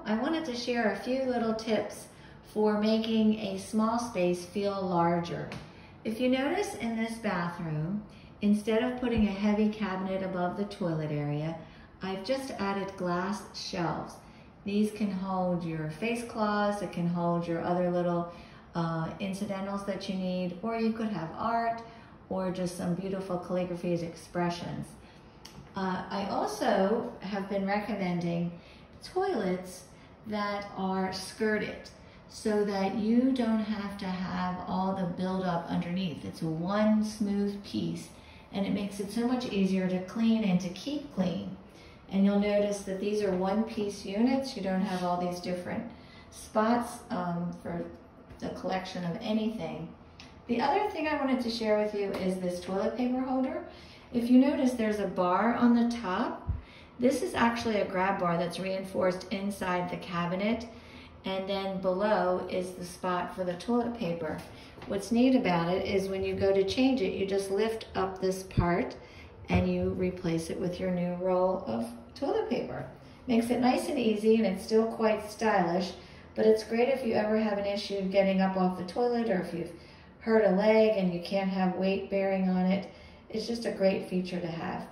I wanted to share a few little tips for making a small space feel larger. If you notice in this bathroom, instead of putting a heavy cabinet above the toilet area, I've just added glass shelves. These can hold your face cloths, it can hold your other little incidentals that you need, or you could have art or just some beautiful calligraphy as expressions. I also have been recommending toilets that are skirted so that you don't have to have all the buildup underneath. It's one smooth piece and it makes it so much easier to clean and to keep clean. And you'll notice that these are one-piece units. You don't have all these different spots for the collection of anything. The other thing I wanted to share with you is this toilet paper holder. If you notice, there's a bar on the top. This is actually a grab bar that's reinforced inside the cabinet, and then below is the spot for the toilet paper. What's neat about it is when you go to change it, you just lift up this part and you replace it with your new roll of toilet paper. Makes it nice and easy, and it's still quite stylish, but it's great if you ever have an issue getting up off the toilet, or if you've hurt a leg and you can't have weight bearing on it. It's just a great feature to have.